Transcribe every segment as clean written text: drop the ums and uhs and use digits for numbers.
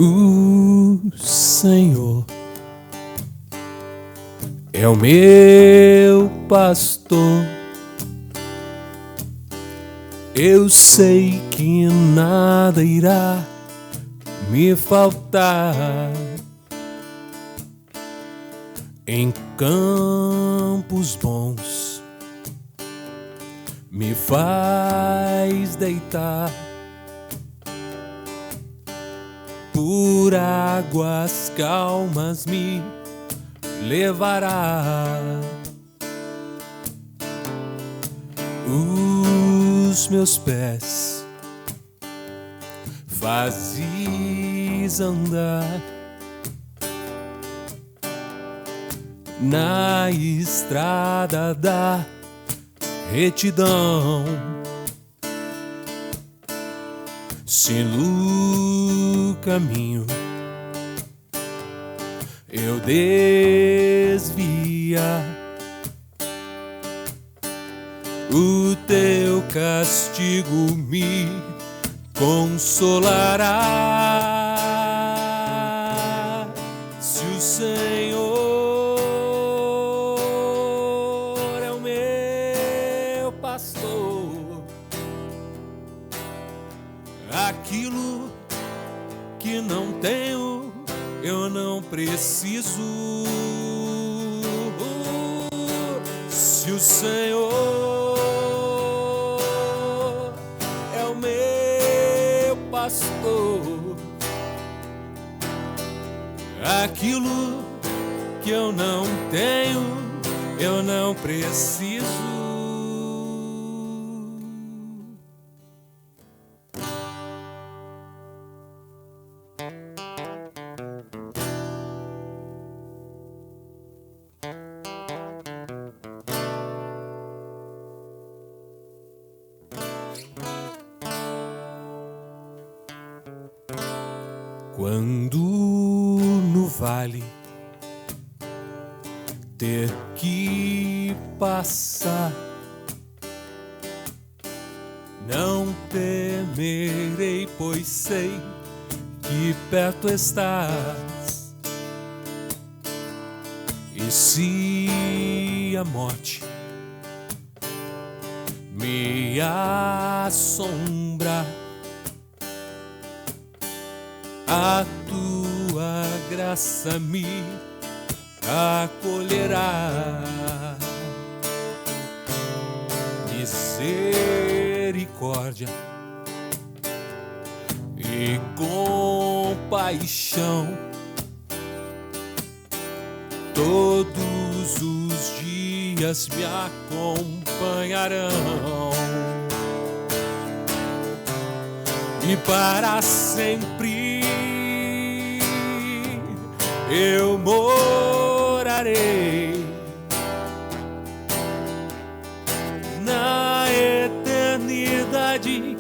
O Senhor é o meu pastor, eu sei que nada irá me faltar. Em campos bons me faz deitar, por águas calmas me levará. Os meus pés fazes andar na estrada da retidão, se no caminho eu desviar, o teu castigo me consolará. Se o Senhor é o meu pastor, aquilo que não tenho eu não preciso. Se o Senhor é o meu pastor, aquilo que eu não tenho eu não preciso. Quando no vale ter que passar, não temerei, pois sei que perto estás. E se a morte me assombrar, a tua graça me acolherá. Misericórdia e compaixão todos os dias me acompanharão, e para sempre eu morarei na eternidade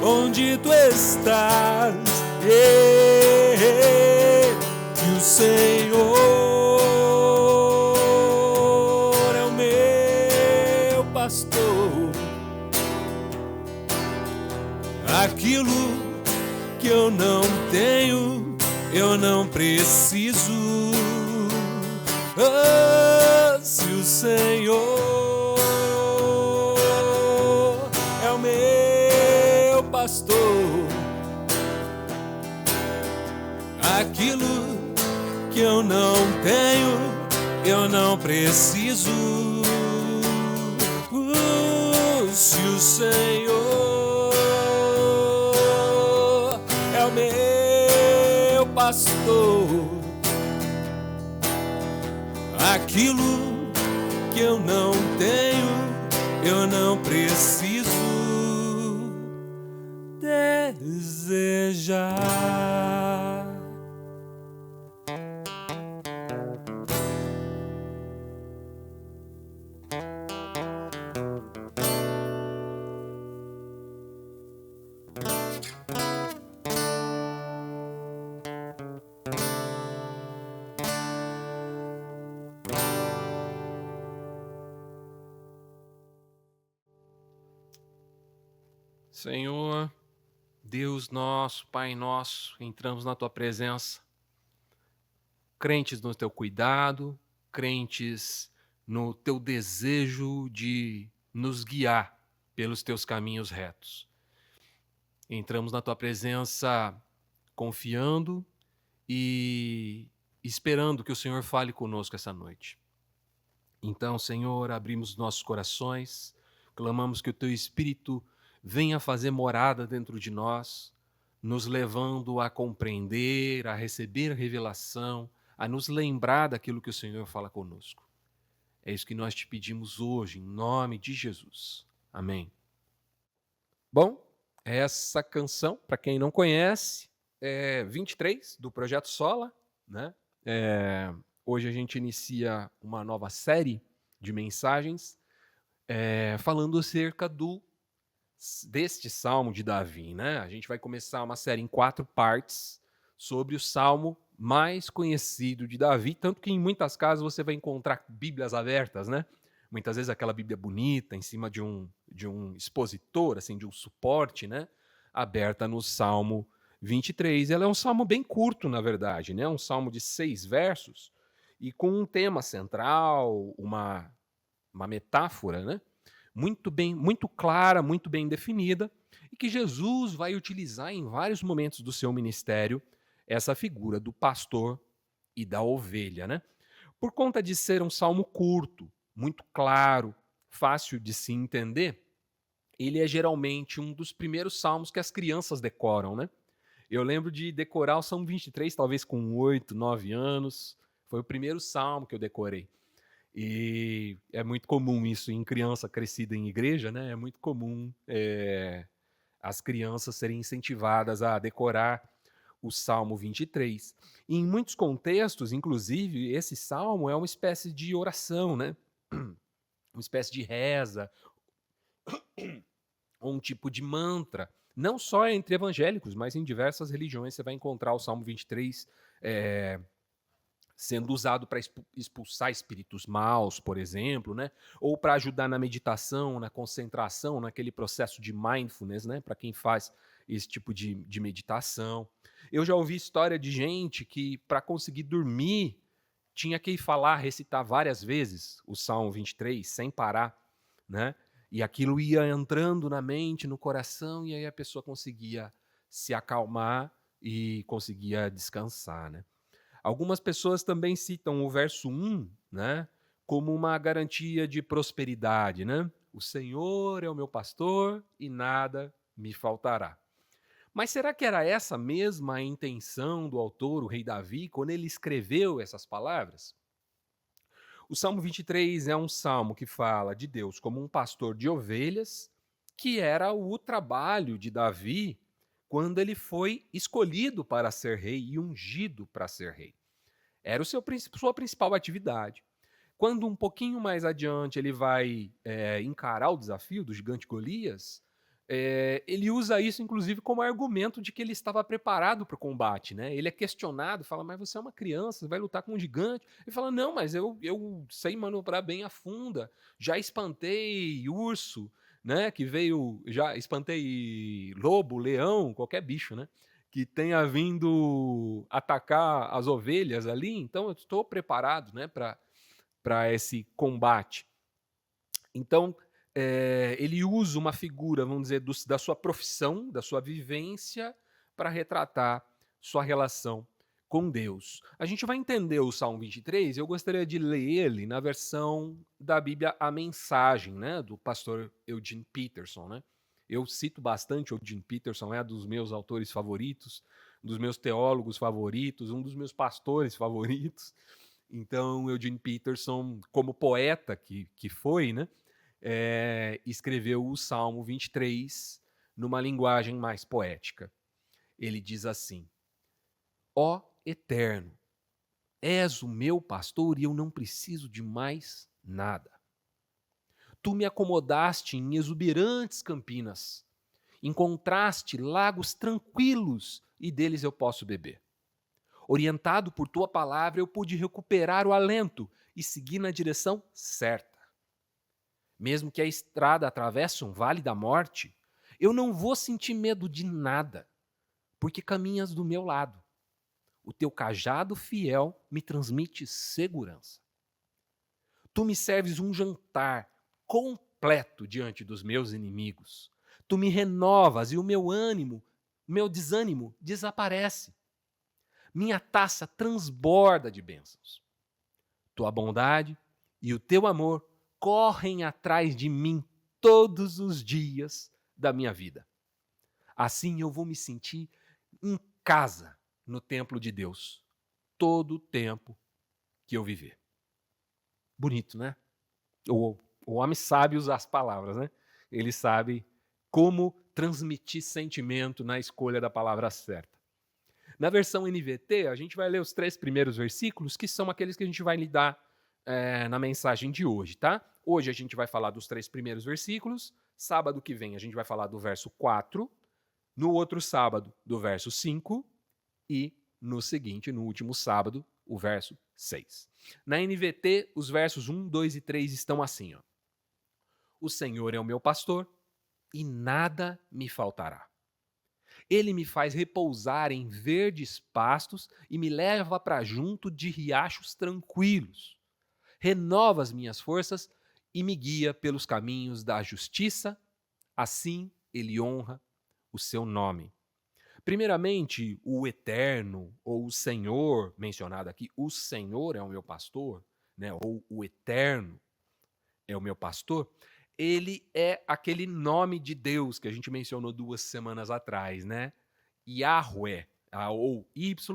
onde tu estás. Que o Senhor é o meu pastor, aquilo que eu não tenho eu não preciso. Se o Senhor é o meu pastor, aquilo que eu não tenho eu não preciso. Se o Senhor é o meu pastor, aquilo que eu não tenho eu não preciso desejar. Senhor, Deus nosso, Pai nosso, entramos na Tua presença, crentes no Teu cuidado, crentes no Teu desejo de nos guiar pelos Teus caminhos retos. Entramos na Tua presença confiando e esperando que o Senhor fale conosco essa noite. Então, Senhor, abrimos nossos corações, clamamos que o Teu Espírito venha fazer morada dentro de nós, nos levando a compreender, a receber revelação, a nos lembrar daquilo que o Senhor fala conosco. É isso que nós te pedimos hoje, em nome de Jesus. Amém. Bom, essa canção, para quem não conhece, é 23 do Projeto Sola, né? Hoje a gente inicia uma nova série de mensagens falando acerca deste Salmo de Davi, né? A gente vai começar uma série em 4 partes sobre o Salmo mais conhecido de Davi, tanto que em muitas casas você vai encontrar Bíblias abertas, né? Muitas vezes aquela Bíblia bonita, em cima de um expositor, assim, de um suporte, né? Aberta no Salmo 23. Ela é um salmo bem curto, na verdade, né? Um salmo de 6 versos e com um tema central, uma metáfora, né? Muito clara, muito bem definida, e que Jesus vai utilizar em vários momentos do seu ministério essa figura do pastor e da ovelha, né? Por conta de ser um salmo curto, muito claro, fácil de se entender, ele é geralmente um dos primeiros salmos que as crianças decoram, né? Eu lembro de decorar o Salmo 23, talvez com 8, 9 anos. Foi o primeiro salmo que eu decorei. E é muito comum isso em criança crescida em igreja, né? É muito comum as crianças serem incentivadas a decorar o Salmo 23. E em muitos contextos, inclusive, esse salmo é uma espécie de oração, né? Uma espécie de reza, ou um tipo de mantra. Não só entre evangélicos, mas em diversas religiões você vai encontrar o Salmo 23 sendo usado para expulsar espíritos maus, por exemplo, né? Ou para ajudar na meditação, na concentração, naquele processo de mindfulness, né? Para quem faz esse tipo de meditação. Eu já ouvi história de gente que, para conseguir dormir, tinha que falar, recitar várias vezes o Salmo 23, sem parar, né? E aquilo ia entrando na mente, no coração, e aí a pessoa conseguia se acalmar e conseguia descansar, né? Algumas pessoas também citam o verso 1, né, como uma garantia de prosperidade, né? O Senhor é o meu pastor e nada me faltará. Mas será que era essa mesma a intenção do autor, o rei Davi, quando ele escreveu essas palavras? O Salmo 23 é um salmo que fala de Deus como um pastor de ovelhas, que era o trabalho de Davi quando ele foi escolhido para ser rei e ungido para ser rei. Era sua principal atividade. Quando um pouquinho mais adiante ele vai encarar o desafio do gigante Golias, ele usa isso, inclusive, como argumento de que ele estava preparado para o combate, né? Ele é questionado, fala, mas você é uma criança, você vai lutar com um gigante. Ele fala, não, mas eu sei manobrar bem a funda, já espantei urso, né? Que veio, já espantei lobo, leão, qualquer bicho, né? Que tenha vindo atacar as ovelhas ali, então eu estou preparado, né? Para esse combate. Então, ele usa uma figura, vamos dizer, da sua profissão, da sua vivência, para retratar sua relação com Deus. A gente vai entender o Salmo 23, eu gostaria de ler ele na versão da Bíblia A Mensagem, né, do pastor Eugene Peterson. Né? Eu cito bastante Eugene Peterson, é um dos meus autores favoritos, um dos meus teólogos favoritos, um dos meus pastores favoritos. Então, Eugene Peterson, como poeta que foi, né, escreveu o Salmo 23 numa linguagem mais poética. Ele diz assim: Ó Eterno, és o meu pastor e eu não preciso de mais nada. Tu me acomodaste em exuberantes campinas, encontraste lagos tranquilos e deles eu posso beber. Orientado por tua palavra, eu pude recuperar o alento e seguir na direção certa. Mesmo que a estrada atravesse um vale da morte, eu não vou sentir medo de nada, porque caminhas do meu lado. O teu cajado fiel me transmite segurança. Tu me serves um jantar completo diante dos meus inimigos. Tu me renovas e o meu desânimo desaparece. Minha taça transborda de bênçãos. Tua bondade e o teu amor correm atrás de mim todos os dias da minha vida. Assim eu vou me sentir em casa no templo de Deus, todo o tempo que eu viver. Bonito, né? O homem sabe usar as palavras, né? Ele sabe como transmitir sentimento na escolha da palavra certa. Na versão NVT, a gente vai ler os 3 primeiros versículos, que são aqueles que a gente vai lidar na mensagem de hoje, tá? Hoje a gente vai falar dos 3 primeiros versículos, sábado que vem a gente vai falar do verso 4, no outro sábado do verso 5 e no seguinte, no último sábado, o verso 6. Na NVT, os versos 1, 2 e 3 estão assim, ó. O Senhor é o meu pastor e nada me faltará. Ele me faz repousar em verdes pastos e me leva para junto de riachos tranquilos. Renova as minhas forças e me guia pelos caminhos da justiça. Assim ele honra o seu nome. Primeiramente, o Eterno, ou o Senhor, mencionado aqui, o Senhor é o meu pastor, né? Ou o Eterno é o meu pastor, ele é aquele nome de Deus que a gente mencionou 2 semanas atrás, né? Yahweh, ou YHWH,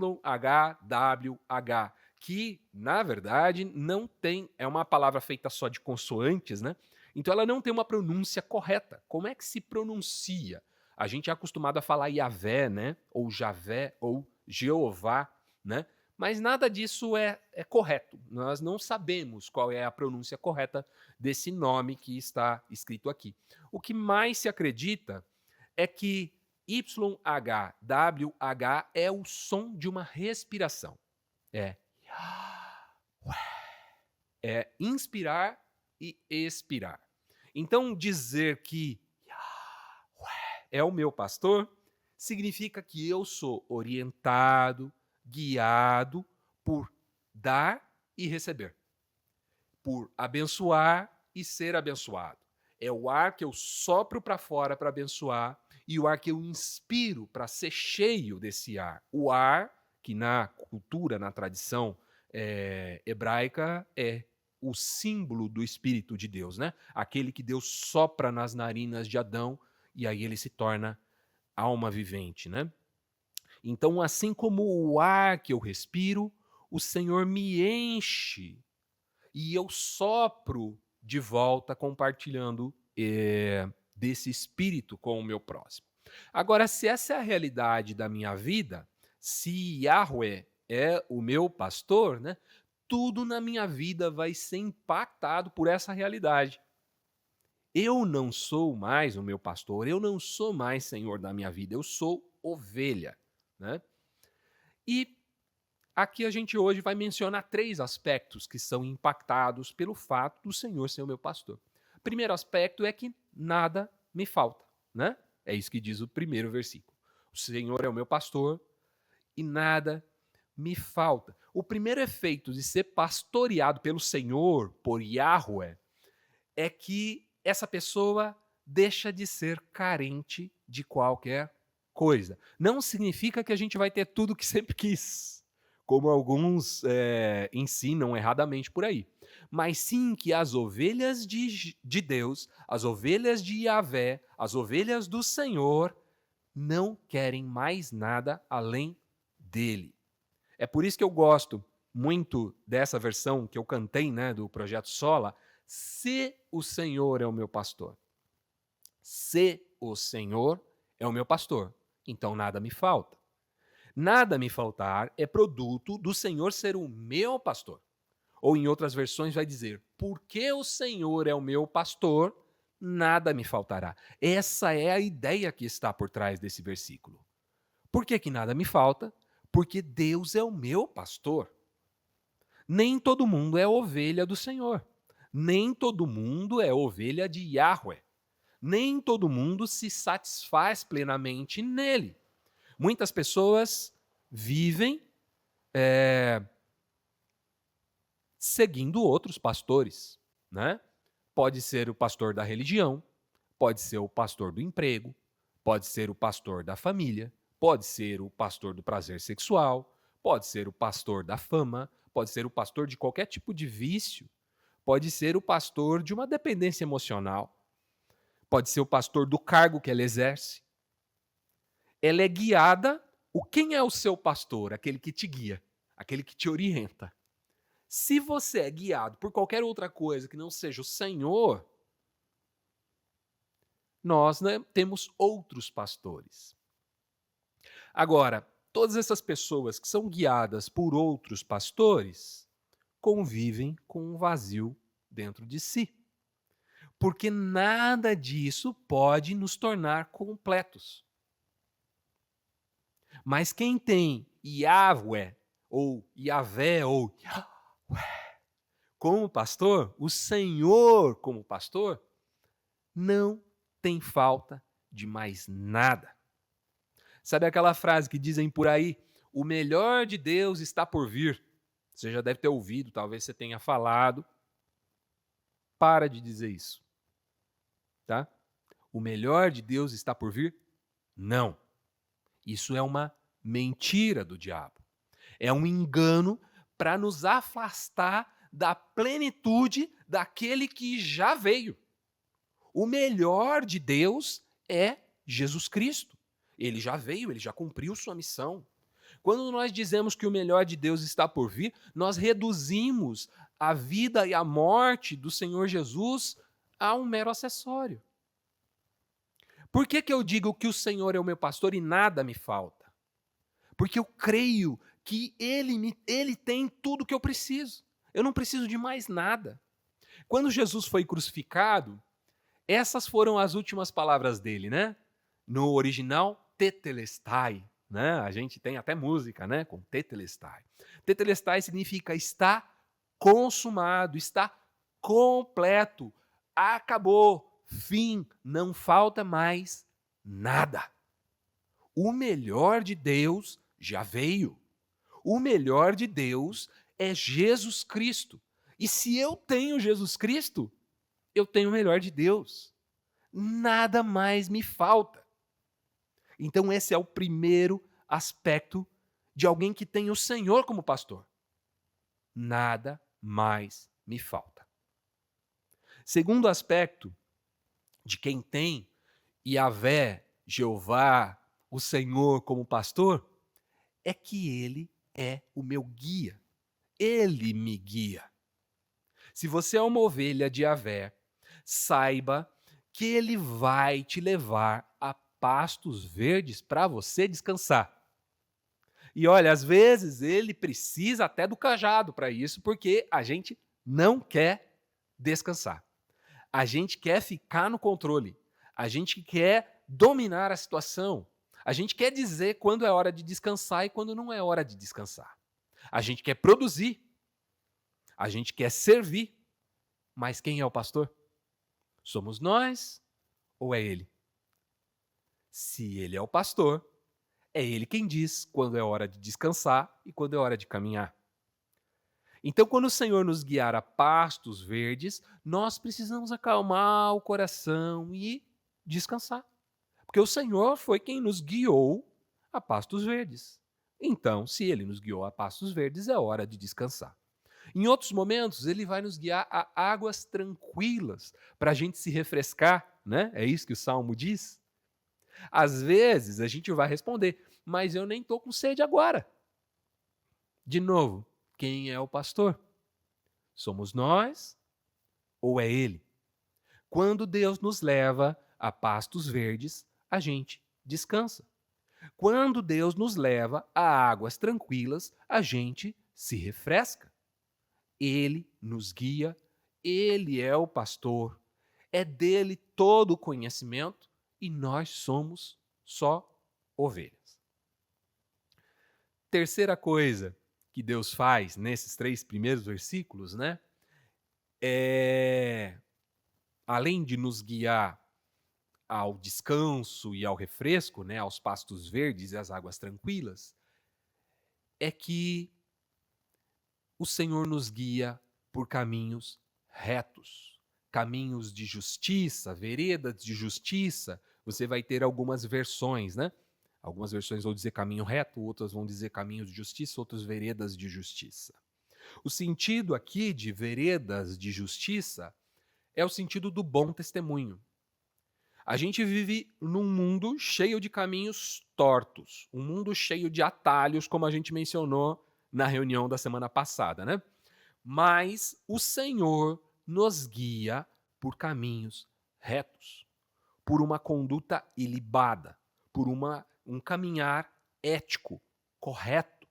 que, na verdade, não tem, é uma palavra feita só de consoantes, né? Então ela não tem uma pronúncia correta. Como é que se pronuncia? A gente é acostumado a falar Yahvé, né? Ou Javé, ou Jeová, né? Mas nada disso é correto. Nós não sabemos qual é a pronúncia correta desse nome que está escrito aqui. O que mais se acredita é que YHWH é o som de uma respiração. É inspirar e expirar. Então, dizer que é o meu pastor significa que eu sou orientado, guiado por dar e receber, por abençoar e ser abençoado. É o ar que eu sopro para fora para abençoar e o ar que eu inspiro para ser cheio desse ar. O ar que na cultura, na tradição hebraica é o símbolo do Espírito de Deus, né? Aquele que Deus sopra nas narinas de Adão e aí ele se torna alma vivente, né? Então, assim como o ar que eu respiro, o Senhor me enche e eu sopro de volta compartilhando desse espírito com o meu próximo. Agora, se essa é a realidade da minha vida, se Yahweh é o meu pastor, né, tudo na minha vida vai ser impactado por essa realidade. Eu não sou mais o meu pastor, eu não sou mais senhor da minha vida, eu sou ovelha, né? E aqui a gente hoje vai mencionar 3 aspectos que são impactados pelo fato do Senhor ser o meu pastor. O primeiro aspecto é que nada me falta, né? É isso que diz o primeiro versículo. O Senhor é o meu pastor e nada me falta. O primeiro efeito de ser pastoreado pelo Senhor, por Yahweh, é que essa pessoa deixa de ser carente de qualquer coisa. Não significa que a gente vai ter tudo que sempre quis, como alguns ensinam erradamente por aí. Mas sim que as ovelhas de Deus, as ovelhas de Yahvé, as ovelhas do Senhor, não querem mais nada além dele. É por isso que eu gosto muito dessa versão que eu cantei, né, do Projeto Sola, se o Senhor é o meu pastor. Se o Senhor é o meu pastor, então nada me falta. Nada me faltar é produto do Senhor ser o meu pastor. Ou em outras versões vai dizer, porque o Senhor é o meu pastor, nada me faltará. Essa é a ideia que está por trás desse versículo. Por que nada me falta? Porque Deus é o meu pastor. Nem todo mundo é ovelha do Senhor. Nem todo mundo é ovelha de Yahweh. Nem todo mundo se satisfaz plenamente nele. Muitas pessoas vivem seguindo outros pastores, né? Pode ser o pastor da religião, pode ser o pastor do emprego, pode ser o pastor da família, pode ser o pastor do prazer sexual, pode ser o pastor da fama, pode ser o pastor de qualquer tipo de vício, pode ser o pastor de uma dependência emocional, pode ser o pastor do cargo que ela exerce. Ela é guiada. Quem é o seu pastor? Aquele que te guia, aquele que te orienta. Se você é guiado por qualquer outra coisa que não seja o Senhor, nós, né, temos outros pastores. Agora, todas essas pessoas que são guiadas por outros pastores convivem com um vazio dentro de si. Porque nada disso pode nos tornar completos. Mas quem tem Yahweh, ou Yahvé, ou Yahweh como pastor, o Senhor como pastor, não tem falta de mais nada. Sabe aquela frase que dizem por aí? O melhor de Deus está por vir. Você já deve ter ouvido, talvez você tenha falado. Para de dizer isso. Tá? O melhor de Deus está por vir? Não. Isso é uma mentira do diabo. É um engano para nos afastar da plenitude daquele que já veio. O melhor de Deus é Jesus Cristo. Ele já veio, ele já cumpriu sua missão. Quando nós dizemos que o melhor de Deus está por vir, nós reduzimos a vida e a morte do Senhor Jesus a um mero acessório. Por que eu digo que o Senhor é o meu pastor e nada me falta? Porque eu creio que Ele tem tudo que eu preciso. Eu não preciso de mais nada. Quando Jesus foi crucificado, essas foram as últimas palavras dele, né? No original, tetelestai, né? A gente tem até música, né? Com tetelestai. Tetelestai significa está consumado, está completo, acabou, fim, não falta mais nada. O melhor de Deus já veio. O melhor de Deus é Jesus Cristo. E se eu tenho Jesus Cristo, eu tenho o melhor de Deus. Nada mais me falta. Então, esse é o primeiro aspecto de alguém que tem o Senhor como pastor. Nada mais me falta. Segundo aspecto de quem tem Yahvé, Jeová, o Senhor como pastor, é que ele é o meu guia. Ele me guia. Se você é uma ovelha de Yahvé, saiba que ele vai te levar a pastos verdes para você descansar. E olha, às vezes ele precisa até do cajado para isso, porque a gente não quer descansar. A gente quer ficar no controle. A gente quer dominar a situação. A gente quer dizer quando é hora de descansar e quando não é hora de descansar. A gente quer produzir. A gente quer servir. Mas quem é o pastor? Somos nós ou é ele? Se ele é o pastor, é ele quem diz quando é hora de descansar e quando é hora de caminhar. Então, quando o Senhor nos guiar a pastos verdes, nós precisamos acalmar o coração e descansar. Porque o Senhor foi quem nos guiou a pastos verdes. Então, se ele nos guiou a pastos verdes, é hora de descansar. Em outros momentos, ele vai nos guiar a águas tranquilas, para a gente se refrescar, né? É isso que o Salmo diz. Às vezes, a gente vai responder, mas eu nem estou com sede agora. De novo, quem é o pastor? Somos nós ou é ele? Quando Deus nos leva a pastos verdes, a gente descansa. Quando Deus nos leva a águas tranquilas, a gente se refresca. Ele nos guia, ele é o pastor, é dele todo o conhecimento e nós somos só ovelhas. Terceira coisa que Deus faz nesses 3 primeiros versículos, né? Além de nos guiar ao descanso e ao refresco, né, aos pastos verdes e às águas tranquilas, é que o Senhor nos guia por caminhos retos, caminhos de justiça, veredas de justiça. Você vai ter algumas versões, né? Algumas versões vão dizer caminho reto, outras vão dizer caminho de justiça, outras veredas de justiça. O sentido aqui de veredas de justiça é o sentido do bom testemunho. A gente vive num mundo cheio de caminhos tortos, um mundo cheio de atalhos, como a gente mencionou na reunião da semana passada, né? Mas o Senhor nos guia por caminhos retos, por uma conduta ilibada, por um caminhar ético, correto,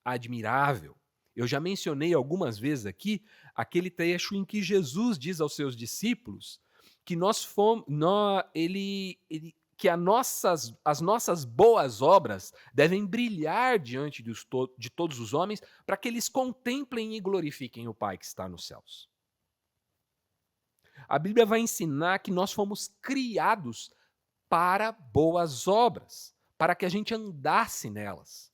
admirável. Eu já mencionei algumas vezes aqui aquele trecho em que Jesus diz aos seus discípulos que que as nossas boas obras devem brilhar diante de todos os homens para que eles contemplem e glorifiquem o Pai que está nos céus. A Bíblia vai ensinar que nós fomos criados para boas obras, para que a gente andasse nelas.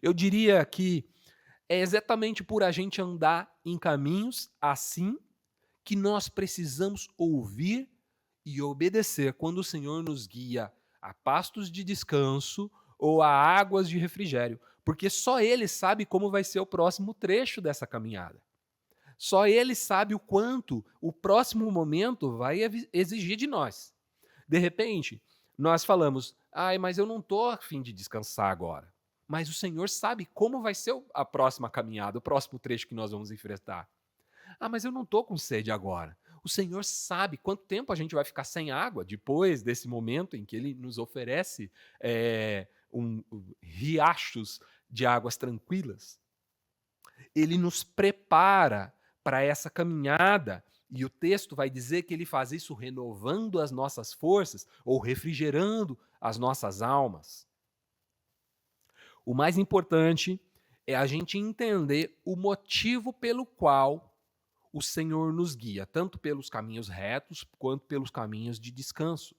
Eu diria que é exatamente por a gente andar em caminhos assim que nós precisamos ouvir e obedecer quando o Senhor nos guia a pastos de descanso ou a águas de refrigério, porque só Ele sabe como vai ser o próximo trecho dessa caminhada. Só Ele sabe o quanto o próximo momento vai exigir de nós. De repente, nós falamos, ai, mas eu não estou a fim de descansar agora. Mas o Senhor sabe como vai ser a próxima caminhada, o próximo trecho que nós vamos enfrentar. Ah, mas eu não estou com sede agora. O Senhor sabe quanto tempo a gente vai ficar sem água depois desse momento em que Ele nos oferece riachos de águas tranquilas. Ele nos prepara para essa caminhada e o texto vai dizer que Ele faz isso renovando as nossas forças ou refrigerando as nossas almas. O mais importante é a gente entender o motivo pelo qual o Senhor nos guia, tanto pelos caminhos retos quanto pelos caminhos de descanso.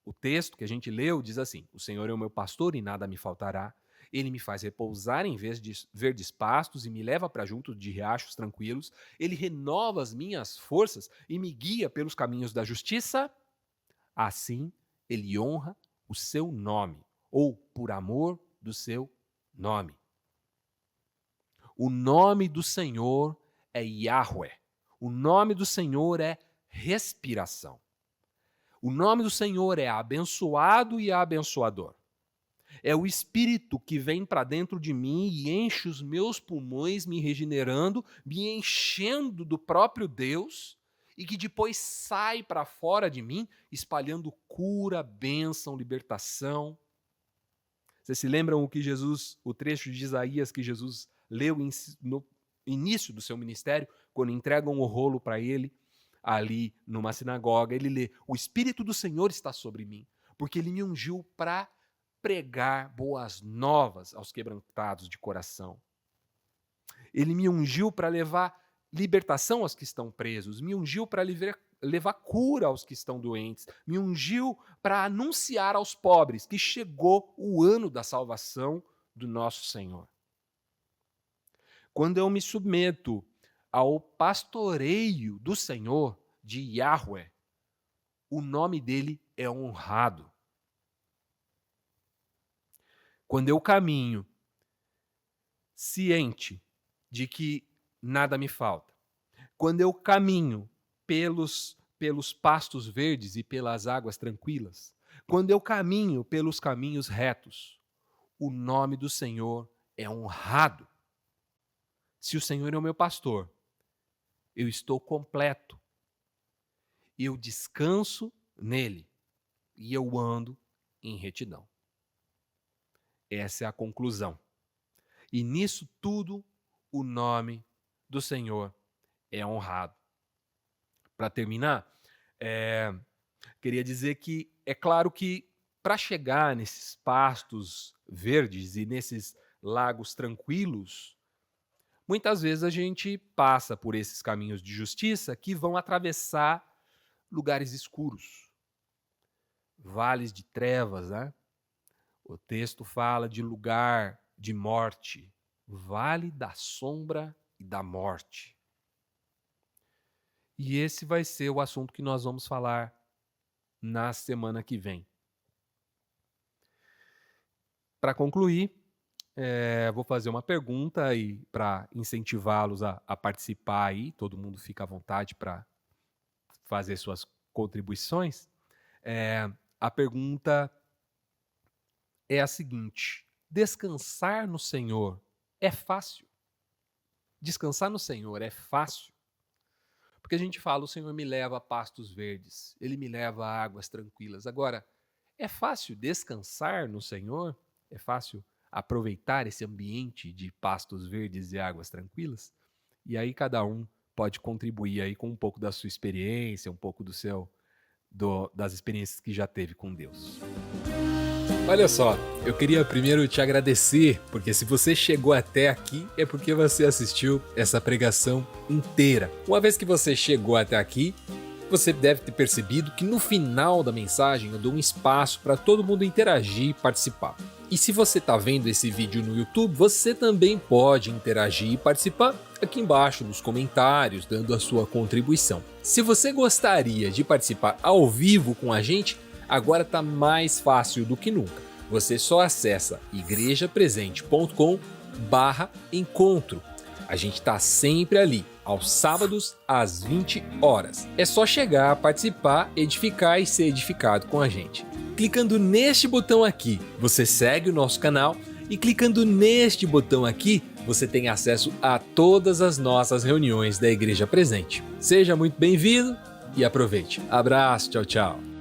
O texto que a gente leu diz assim: o Senhor é o meu pastor e nada me faltará. Ele me faz repousar em verdes pastos e me leva para junto de riachos tranquilos. Ele renova as minhas forças e me guia pelos caminhos da justiça. Assim, ele honra o seu nome, ou por amor do seu nome. O nome do Senhor é Yahweh. O nome do Senhor é respiração. O nome do Senhor é abençoado e abençoador. É o Espírito que vem para dentro de mim e enche os meus pulmões, me regenerando, me enchendo do próprio Deus e que depois sai para fora de mim, espalhando cura, bênção, libertação. Vocês se lembram o trecho de Isaías que Jesus leu no início do seu ministério, quando entregam o rolo para ele, ali numa sinagoga, ele lê: o Espírito do Senhor está sobre mim, porque ele me ungiu para pregar boas novas aos quebrantados de coração. Ele me ungiu para levar libertação aos que estão presos, me ungiu para levar cura aos que estão doentes, me ungiu para anunciar aos pobres que chegou o ano da salvação do nosso Senhor. Quando eu me submeto ao pastoreio do Senhor, de Yahweh, o nome dele é honrado. Quando eu caminho ciente de que nada me falta, quando eu caminho pelos pastos verdes e pelas águas tranquilas, quando eu caminho pelos caminhos retos, o nome do Senhor é honrado. Se o Senhor é o meu pastor, eu estou completo. Eu descanso nele e eu ando em retidão. Essa é a conclusão. E nisso tudo, o nome do Senhor é honrado. Para terminar, queria dizer que é claro que para chegar nesses pastos verdes e nesses lagos tranquilos, Muitas vezes a gente passa por esses caminhos de justiça que vão atravessar lugares escuros, vales de trevas, né? O texto fala de lugar de morte, vale da sombra e da morte. E esse vai ser o assunto que nós vamos falar na semana que vem. Para concluir, vou fazer uma pergunta e para incentivá-los a participar aí, todo mundo fica à vontade para fazer suas contribuições. A pergunta é a seguinte: descansar no Senhor é fácil? Descansar no Senhor é fácil? Porque a gente fala, o Senhor me leva a pastos verdes, Ele me leva a águas tranquilas. Agora, é fácil descansar no Senhor? É fácil aproveitar esse ambiente de pastos verdes e águas tranquilas? E aí cada um pode contribuir aí com um pouco da sua experiência, um pouco das experiências que já teve com Deus. Olha só, eu queria primeiro te agradecer, porque se você chegou até aqui, é porque você assistiu essa pregação inteira. Uma vez que você chegou até aqui, você deve ter percebido que no final da mensagem eu dou um espaço para todo mundo interagir e participar. E se você está vendo esse vídeo no YouTube, você também pode interagir e participar aqui embaixo nos comentários, dando a sua contribuição. Se você gostaria de participar ao vivo com a gente, agora está mais fácil do que nunca. Você só acessa igrejapresente.com/encontro. A gente está sempre ali, aos sábados, às 20 horas. É só chegar, participar, edificar e ser edificado com a gente. Clicando neste botão aqui, você segue o nosso canal e clicando neste botão aqui, você tem acesso a todas as nossas reuniões da Igreja Presente. Seja muito bem-vindo e aproveite. Abraço, tchau, tchau.